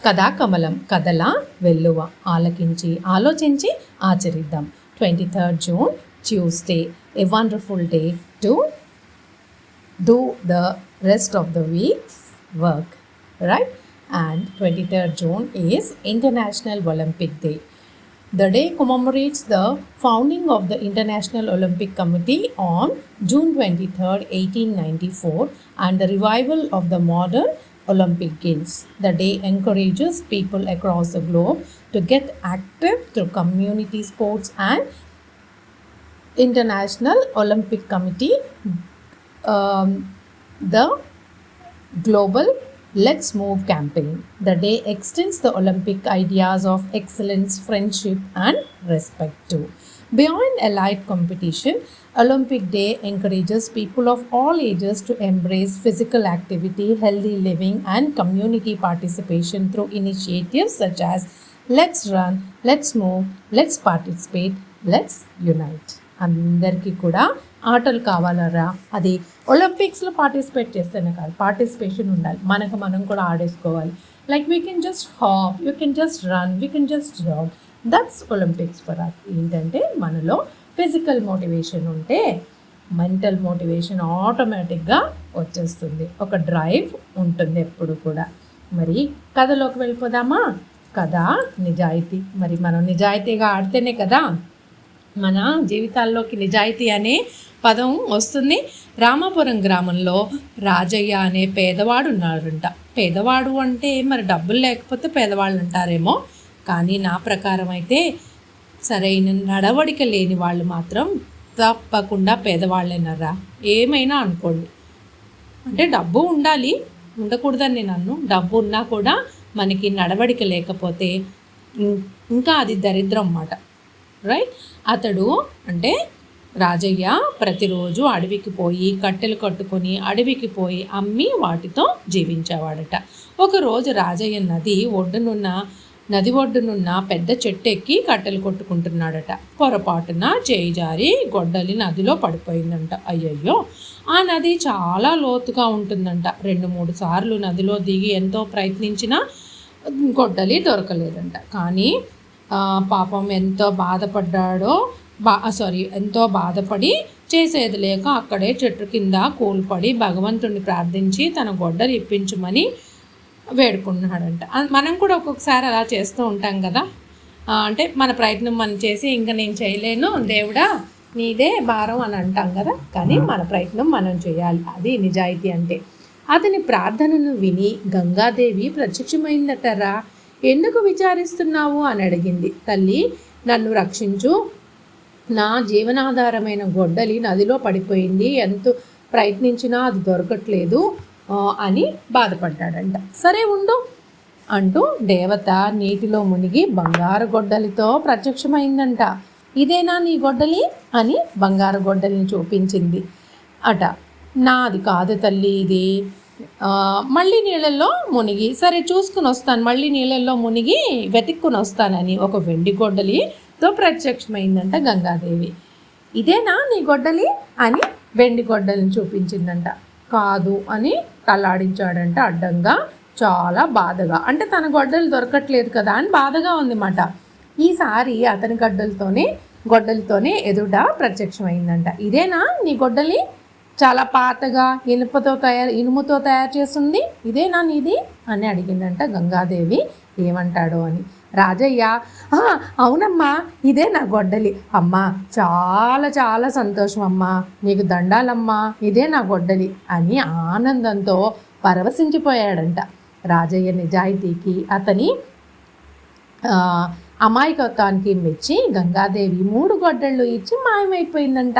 కథాకమలం కథల వెల్లువ ఆలకించి ఆలోచించి ఆచరిద్దాం. 23rd June Tuesday, a wonderful day to do the rest of the week's work, right? And 23rd June is International Olympic Day. The day commemorates the founding of the International Olympic Committee on June 23rd, 1894 and the revival of the modern Olympic Games. The day encourages people across the globe to get active through community sports and International Olympic Committee, the global Let's Move campaign. The day extends the Olympic ideas of excellence, friendship and respect too. Beyond elite competition, Olympic Day encourages people of all ages to embrace physical activity, healthy living and community participation through initiatives such as Let's Run, Let's Move, Let's Participate, Let's Unite. అందరికీ కూడా ఆటలు కావాలరా, అది ఒలింపిక్స్లో participate చేస్తేనే కాదు, participation ఉండాలి. మనం కూడా ఆడేసుకోవాలి. Like we can just hop, you can just run, we can just jog. That's Olympics for us. ఏంటంటే మనలో ఫిజికల్ మోటివేషన్ ఉంటే మెంటల్ మోటివేషన్ ఆటోమేటిక్గా వచ్చేస్తుంది. ఒక డ్రైవ్ ఉంటుంది ఎప్పుడు కూడా. మరి కథలోకి వెళ్ళిపోదామా? కథ నిజాయితీ. మరి మనం నిజాయితీగా ఆడితేనే కదా మన జీవితాల్లోకి నిజాయితీ అనే పదం వస్తుంది. రామాపురం గ్రామంలో రాజయ్య అనే పేదవాడు ఉన్నాడంట. పేదవాడు అంటే మరి డబ్బులు లేకపోతే పేదవాళ్ళు అంటారేమో, కానీ నా ప్రకారం అయితే సరైన నడవడిక లేని వాళ్ళు మాత్రం తప్పకుండా పేదవాళ్ళేనరా. ఏమైనా అనుకోండి, అంటే డబ్బు ఉండాలి, ఉండకూడదని నేను అన్ను. డబ్బు ఉన్నా కూడా మనకి నడవడిక లేకపోతే ఇంకా అది దరిద్రం అన్నమాట, రైట్? అతడు అంటే రాజయ్య ప్రతిరోజు అడవికి పోయి కట్టెలు కట్టుకొని అడవికి పోయి అమ్మి వాటితో జీవించేవాడట. ఒకరోజు రాజయ్య నది ఒడ్డునున్న పెద్ద చెట్టు ఎక్కి కట్టెలు కొట్టుకుంటున్నాడట. పొరపాటున చేయి జారి గొడ్డలి నదిలో పడిపోయిందంట. అయ్యయ్యో, ఆ నది చాలా లోతుగా ఉంటుందంట. 2-3 సార్లు నదిలో దిగి ఎంతో ప్రయత్నించినా గొడ్డలి దొరకలేదంట. కానీ పాపం ఎంతో బాధపడి చేసేది లేక అక్కడే చెట్టు కింద కూలిపడి భగవంతుడిని ప్రార్థించి తన గొడ్డలి ఇప్పించమని వేడుకున్నాడంట. మనం కూడా ఒక్కొక్కసారి అలా చేస్తూ ఉంటాం కదా. అంటే మన ప్రయత్నం మనం చేసి ఇంకా నేను చేయలేను దేవుడా నీదే భారం అని అంటాం కదా. కానీ మన ప్రయత్నం మనం చేయాలి. అది నిజాయితీ అంటే. అతని ప్రార్థనను విని గంగాదేవి ప్రత్యక్షమైందటరా. ఎందుకు విచారిస్తున్నావు అని అడిగింది. తల్లి, నన్ను రక్షించు, నా జీవనాధారమైన గొడ్డలి నదిలో పడిపోయింది, ఎంతో ప్రయత్నించినా అది దొరకట్లేదు అని బాధపడ్డాడంట. సరే ఉండు అంటూ దేవత నీటిలో మునిగి బంగారు గొడ్డలితో ప్రత్యక్షమైందంట. ఇదేనా నీ గొడ్డలి అని బంగారు గొడ్డలిని చూపించింది అట. నాది కాదు తల్లి, ఇది మళ్ళీ నీళ్ళల్లో మునిగి, సరే చూసుకుని వస్తాను, మళ్ళీ నీళ్ళల్లో మునిగి వెతుక్కుని వస్తానని ఒక వెండి గొడ్డలితో ప్రత్యక్షమైందంట గంగాదేవి. ఇదేనా నీ గొడ్డలి అని వెండి గొడ్డలిని చూపించిందంట. కాదు అని తలాడించాడంట అడ్డంగా, చాలా బాధగా. అంటే తన గొడ్డలి దొరకట్లేదు కదా అని బాధగా ఉందన్నమాట. ఈసారి అతని గొడ్డలితోనే ఎదుట ప్రత్యక్షమైందంట. ఇదేనా నీ గొడ్డలి? చాలా పాతగా ఇనుముతో తయారు చేస్తుంది, ఇదేనా నీది అని అడిగిందంట గంగాదేవి ఏమంటాడో అని. రాజయ్య, అవునమ్మా, ఇదే నా గొడ్డలి అమ్మా, చాలా చాలా సంతోషం అమ్మా, నీకు దండాలమ్మా, ఇదే నా గొడ్డలి అని ఆనందంతో పరవశించిపోయాడంట. రాజయ్య నిజాయితీకి అతని అమాయకత్వానికి మెచ్చి గంగాదేవి 3 గొడ్డళ్ళు ఇచ్చి మాయమైపోయిందంట.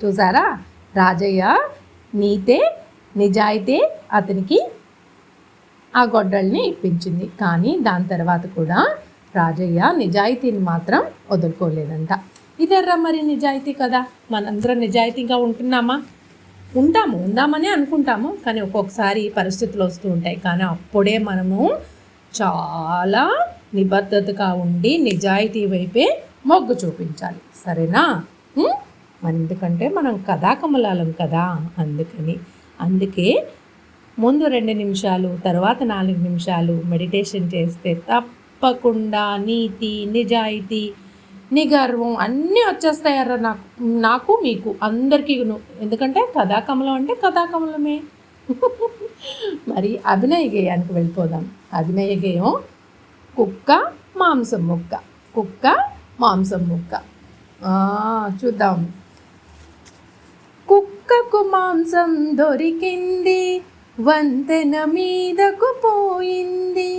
చూసారా, రాజయ్య నీతే నిజాయితీ అతనికి ఆ గొడ్డల్ని ఇప్పించింది. కానీ దాని తర్వాత కూడా రాజయ్య నిజాయితీని మాత్రం వదులుకోలేదంట. ఇదర్రా మరి నిజాయితీ కదా. మనందరం నిజాయితీగా ఉందామని అనుకుంటాము, కానీ ఒక్కొక్కసారి పరిస్థితులు వస్తూ ఉంటాయి. కానీ అప్పుడే మనము చాలా నిబద్ధతగా ఉండి నిజాయితీ వైపే మొగ్గు చూపించాలి. సరేనా? మరి ఎందుకంటే మనం కథాకమలాలం కదా, అందుకే ముందు 2 నిమిషాలు, తర్వాత 4 నిమిషాలు మెడిటేషన్ చేస్తే తప్పకుండా నీతి, నిజాయితీ, నిగర్వం అన్నీ వచ్చేస్తాయర్రా నాకు మీకు అందరికీను. ఎందుకంటే కథాకమలం అంటే కథాకమలమే. మరి అభినయ గేయానికి వెళ్ళిపోదాం. అభినయ గేయం కుక్క మాంసం ముక్క. కుక్క మాంసం ముక్క. చూద్దాం. కుక్కకు మాంసం దొరికింది, వంతెన మీదకు పోయింది,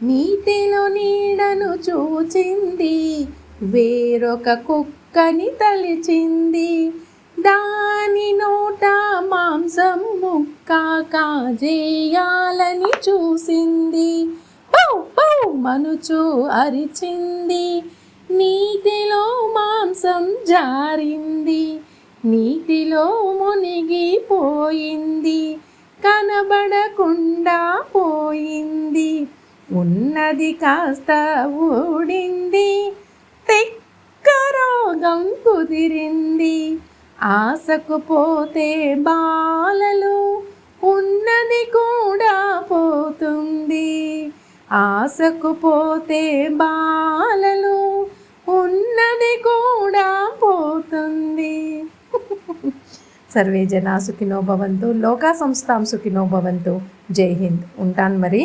నీటిలో నీడను చూచింది, వేరొక కుక్కని తలిచింది, దాని నోట మాంసం ముక్క కాజేయాలని చూసింది, పౌ పౌ మనుచు అరిచింది, నీటిలో మాంసం జారింది, నీటిలో మునిగిపోయింది, కనబడకుండా పోయింది, ఉన్నది కాస్త ఊడింది, తెక్క రోగం కుదిరింది, ఆశకు పోతే బాలలు ఉన్నది కూడా పోతుంది, ఆశకు పోతే బాలలు ఉన్నది కూడా పోతుంది. సర్వే జనా సుఖినో భవంతు, లోకా సంస్థాం సుఖినో భవంతు. జై హింద్. ఉంటాను మరి.